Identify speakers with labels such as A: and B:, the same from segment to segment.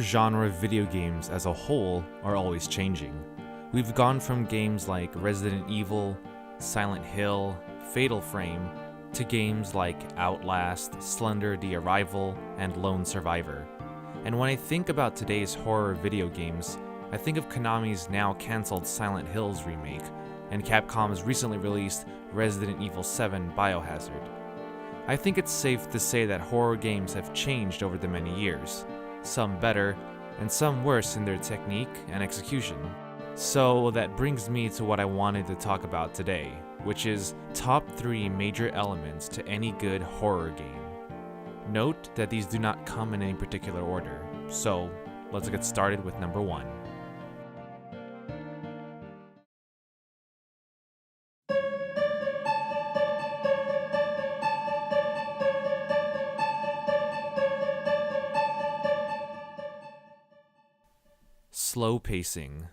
A: genre video games as a whole are always changing. We've gone from games like Resident Evil, Silent Hill, Fatal Frame, to games like Outlast, Slender: The Arrival, and Lone Survivor. And when I think about today's horror video games, I think of Konami's now cancelled Silent Hills remake, and Capcom's recently released Resident Evil 7 Biohazard. I think it's safe to say that horror games have changed over the many years, some better, and some worse in their technique and execution. So that brings me to what I wanted to talk about today, which is top 3 major elements to any good horror game. Note that these do not come in any particular order, so let's get started with number 1. Slow pacing.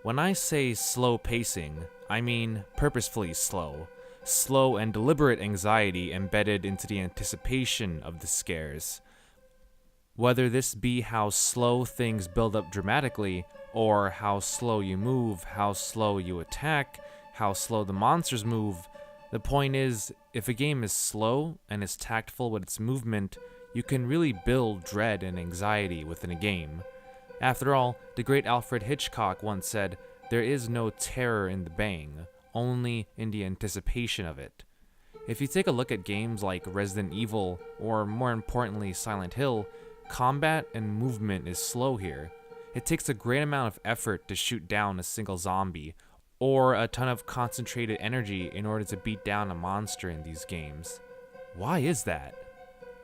A: When I say slow pacing, I mean purposefully slow. Slow and deliberate anxiety embedded into the anticipation of the scares. Whether this be how slow things build up dramatically, or how slow you move, how slow you attack, how slow the monsters move, the point is, if a game is slow and is tactful with its movement, you can really build dread and anxiety within a game. After all, the great Alfred Hitchcock once said, "There is no terror in the bang, only in the anticipation of it." If you take a look at games like Resident Evil, or more importantly Silent Hill, combat and movement is slow here. It takes a great amount of effort to shoot down a single zombie, or a ton of concentrated energy in order to beat down a monster in these games. Why is that?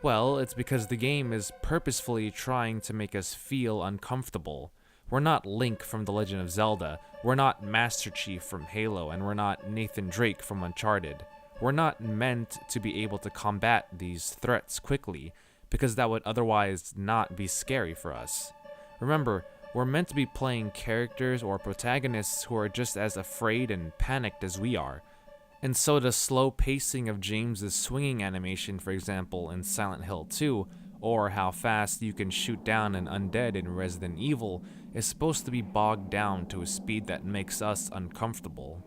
A: Well, it's because the game is purposefully trying to make us feel uncomfortable. We're not Link from The Legend of Zelda, we're not Master Chief from Halo, and we're not Nathan Drake from Uncharted. We're not meant to be able to combat these threats quickly, because that would otherwise not be scary for us. Remember, we're meant to be playing characters or protagonists who are just as afraid and panicked as we are. And so the slow pacing of James's swinging animation, for example, in Silent Hill 2, or how fast you can shoot down an undead in Resident Evil, is supposed to be bogged down to a speed that makes us uncomfortable.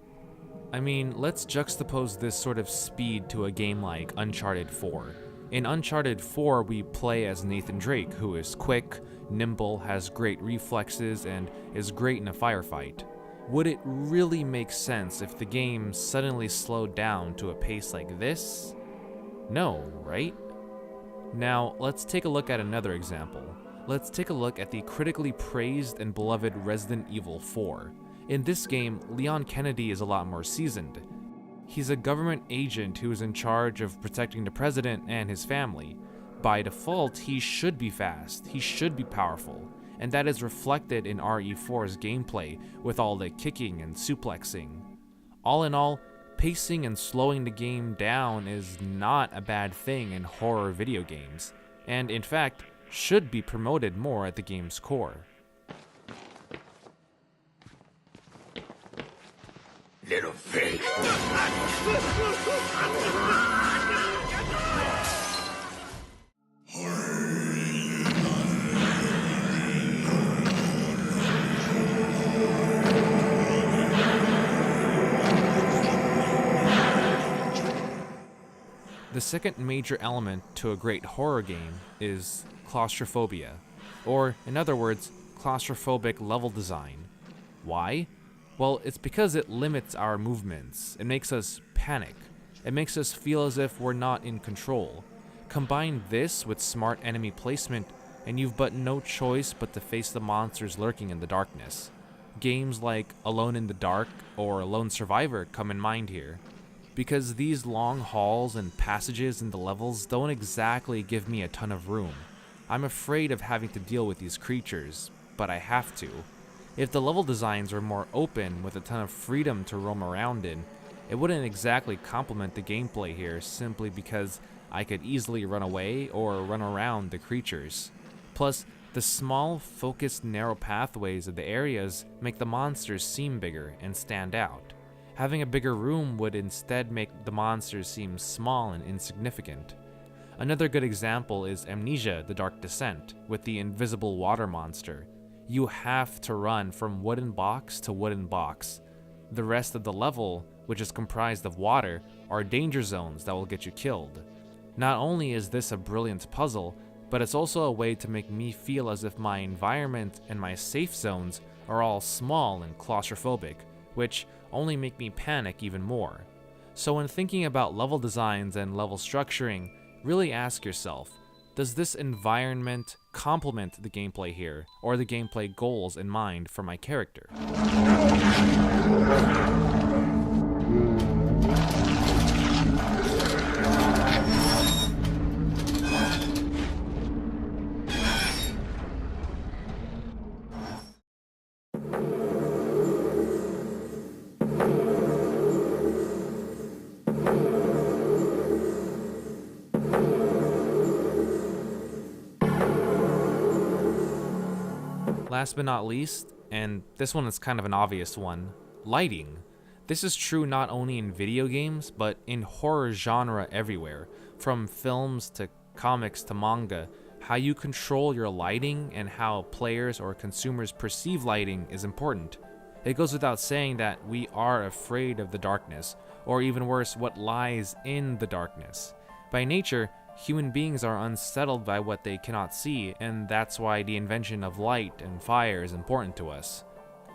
A: I mean, let's juxtapose this sort of speed to a game like Uncharted 4. In Uncharted 4, we play as Nathan Drake, who is quick, nimble, has great reflexes, and is great in a firefight. Would it really make sense if the game suddenly slowed down to a pace like this? No, right? Now, let's take a look at another example. Let's take a look at the critically praised and beloved Resident Evil 4. In this game, Leon Kennedy is a lot more seasoned. He's a government agent who is in charge of protecting the president and his family. By default, he should be fast, he should be powerful, and that is reflected in RE4's gameplay with all the kicking and suplexing. All in all, pacing and slowing the game down is not a bad thing in horror video games, and in fact, should be promoted more at the game's core.
B: Little pig.
A: The second major element to a great horror game is claustrophobia, or in other words, claustrophobic level design. Why? Well, it's because it limits our movements. It makes us panic. It makes us feel as if we're not in control. Combine this with smart enemy placement, and you've but no choice but to face the monsters lurking in the darkness. Games like Alone in the Dark or Lone Survivor come in mind here, because these long halls and passages in the levels don't exactly give me a ton of room. I'm afraid of having to deal with these creatures, but I have to. If the level designs were more open with a ton of freedom to roam around in, it wouldn't exactly complement the gameplay here simply because I could easily run away or run around the creatures. Plus, the small, focused, narrow pathways of the areas make the monsters seem bigger and stand out. Having a bigger room would instead make the monsters seem small and insignificant. Another good example is Amnesia: The Dark Descent, with the invisible water monster. You have to run from wooden box to wooden box. The rest of the level, which is comprised of water, are danger zones that will get you killed. Not only is this a brilliant puzzle, but it's also a way to make me feel as if my environment and my safe zones are all small and claustrophobic, which only make me panic even more. So when thinking about level designs and level structuring, really ask yourself, does this environment complement the gameplay here, or the gameplay goals in mind for my character? Last but not least, and this one is kind of an obvious one, lighting. This is true not only in video games, but in horror genre everywhere, from films to comics to manga. How you control your lighting and how players or consumers perceive lighting is important. It goes without saying that we are afraid of the darkness, or even worse, what lies in the darkness. By nature, human beings are unsettled by what they cannot see, and that's why the invention of light and fire is important to us.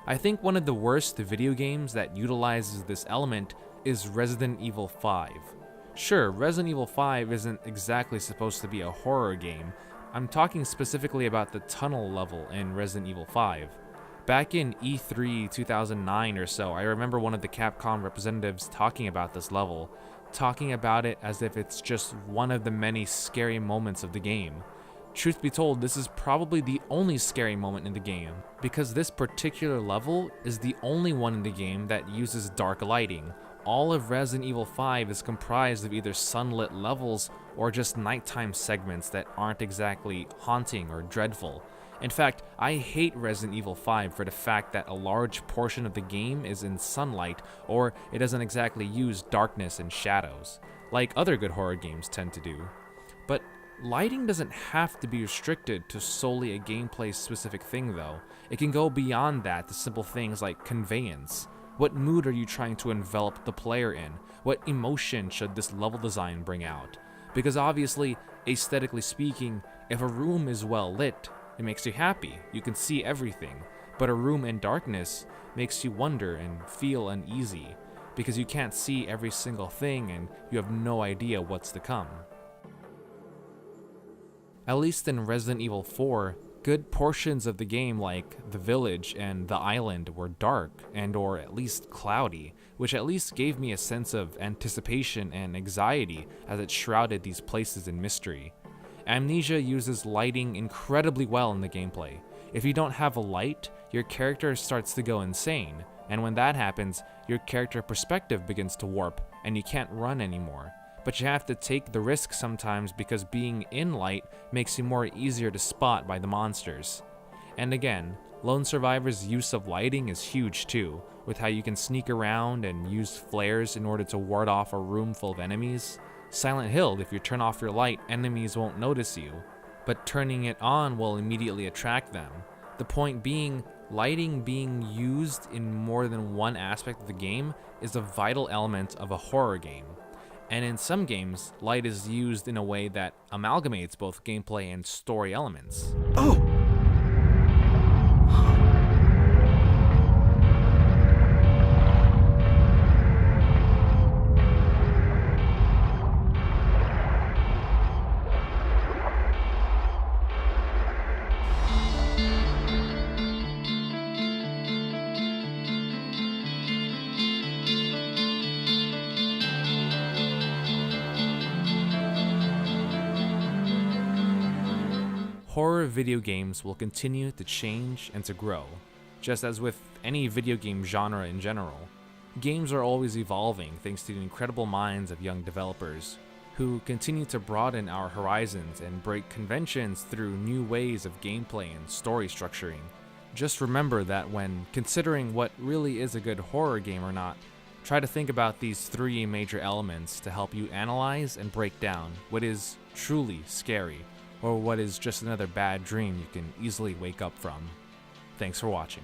A: I think one of the worst video games that utilizes this element is Resident Evil 5. Sure, Resident Evil 5 isn't exactly supposed to be a horror game. I'm talking specifically about the tunnel level in Resident Evil 5. Back in E3 2009 or so, I remember one of the Capcom representatives talking about this level, talking about it as if it's just one of the many scary moments of the game. Truth be told, this is probably the only scary moment in the game, because this particular level is the only one in the game that uses dark lighting. All of Resident Evil 5 is comprised of either sunlit levels or just nighttime segments that aren't exactly haunting or dreadful. In fact, I hate Resident Evil 5 for the fact that a large portion of the game is in sunlight, or it doesn't exactly use darkness and shadows, like other good horror games tend to do. But lighting doesn't have to be restricted to solely a gameplay specific thing though. It can go beyond that to simple things like conveyance. What mood are you trying to envelop the player in? What emotion should this level design bring out? Because obviously, aesthetically speaking, if a room is well lit, it makes you happy, you can see everything, but a room in darkness makes you wonder and feel uneasy, because you can't see every single thing and you have no idea what's to come. At least in Resident Evil 4, good portions of the game like the village and the island were dark and or at least cloudy, which at least gave me a sense of anticipation and anxiety as it shrouded these places in mystery. Amnesia uses lighting incredibly well in the gameplay. If you don't have a light, your character starts to go insane, and when that happens, your character perspective begins to warp, and you can't run anymore. But you have to take the risk sometimes because being in light makes you more easier to spot by the monsters. And again, Lone Survivor's use of lighting is huge too, with how you can sneak around and use flares in order to ward off a room full of enemies. Silent Hill, if you turn off your light, enemies won't notice you, but turning it on will immediately attract them. The point being, lighting being used in more than one aspect of the game is a vital element of a horror game. And in some games, light is used in a way that amalgamates both gameplay and story elements.
C: Oh!
A: Horror video games will continue to change and to grow, just as with any video game genre in general. Games are always evolving thanks to the incredible minds of young developers, who continue to broaden our horizons and break conventions through new ways of gameplay and story structuring. Just remember that when considering what really is a good horror game or not, Try to think about these 3 major elements to help you analyze and break down what is truly scary, or what is just another bad dream you can easily wake up from. Thanks for watching.